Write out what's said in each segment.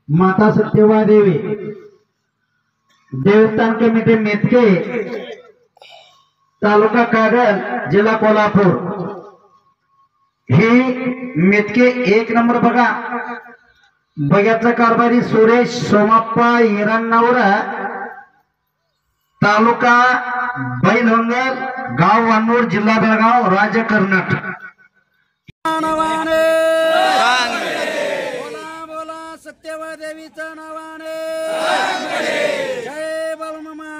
माता सत्यवा देवी देवस्थान कमिटी मेतके तालुका कागल जिल्हा कोल्हापूर हे मेतके 1 नंबर बघा। बघ्याचा कारभारी सुरेश सोमाप्पा हिरान्नावरा तालुका बैलहंगल गाव वानूर जिल्हा बेळगाव राज्य कर्नाटक। बोला बोला सत्यवा देवीच्या नावाने जय बाळूमामा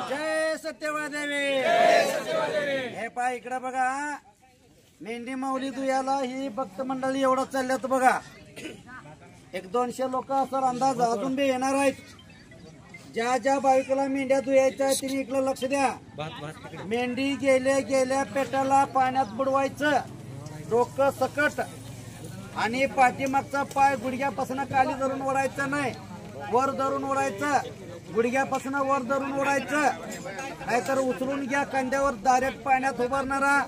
जय सत्यवा देवी। हे पाय इकडे बघा मेंढी माऊली दुयाला ही भक्त मंडळी एवढं चालल्यात बघा। 100-200 लोक असं अंदाज अजून बी येणार आहेत। ज्या ज्या बायकोला मेंढ्या दुयायच्या तिने इकडे लक्ष द्या। मेंढी गेल्या पेटाला पाण्यात बुडवायचं डोकं सकट आणि पाठीमागचा पाय गुडघ्यापासून खाली धरून ओढायचं नाही, वर धरून ओढायचं, गुडघ्यापासून वर धरून ओढायचं, नाहीतर उचलून घ्या खांद्यावर डायरेक्ट पाण्यात उभारणारा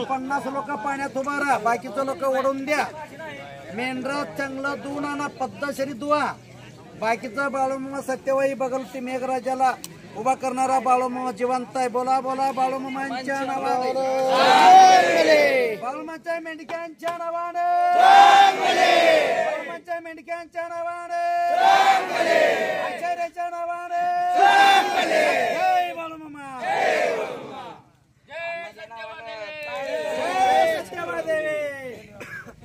50 लोक पाण्यात उभारा, बाकीचे लोक ओढून द्या। मेंढरा चांगलं धुवून आणा, पद्धतशीर धुवा। बाकीचा बाळूमामा सत्यवाई बगल ती मेघराजाला उभा करणारा बाळूमामा जिवंत आहे। बोला बोला बाळूमामांच्या नावाने बाळूमाच्या मेंढक्यांच्या नावाने बाळूमाच्या मेंढक्यांच्या नावाने आचार्याच्या नावाने जय बाळूमामा जय सत्यवा देवी।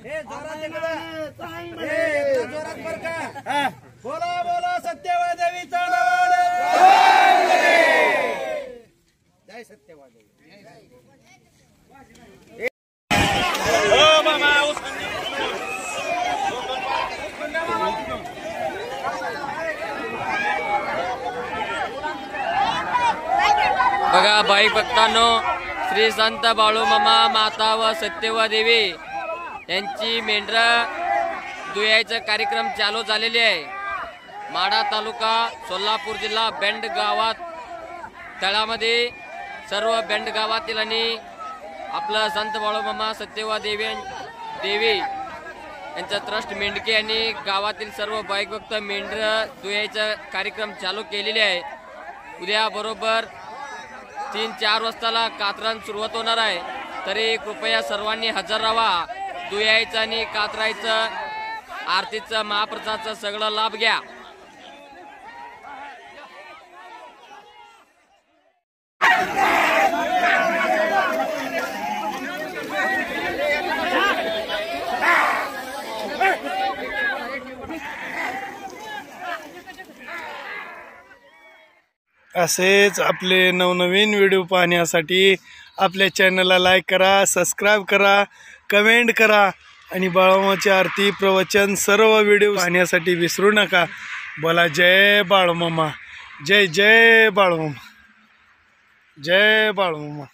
हे जोरात बर का बोला बोला सत्यवा देवीच्या नावाने जय सत्यवा देवी। बघा बाई भक्तांनो, श्री संत बाळूमामा माता व सत्यवा देवी यांची मेंढरा दुयायचा कार्यक्रम चालू झालेले आहे। माढा तालुका सोलापूर जिल्हा बेंड गावात तळामध्ये सर्व बेंड गावातील आणि आपलं संत बाळूमामा सत्यवा देवी यांचा ट्रस्ट मेंढके आणि गावातील सर्व बाईक भक्त मेंढर दुयायचा कार्यक्रम चालू केलेले आहे। उद्या बरोबर 3-4 वाजताला कातरण सुरुवात होणार आहे, तरी कृपया सर्वांनी हजर राहा। दुयायचं आणि कातरायचं आरतीचं महाप्रसादचा सगळं लाभ घ्या। असेच आपले नवनवीन व्हिडिओ पाहण्यासाठी आपल्या चॅनलला लाईक करा, सबस्क्राईब करा, कमेंट करा आणि बाळूमामाची आरती प्रवचन सर्व व्हिडिओ पाहण्यासाठी विसरू नका। बोला जय बाळूमामा, जय जय बाळूमामा, जय बाळूमामा।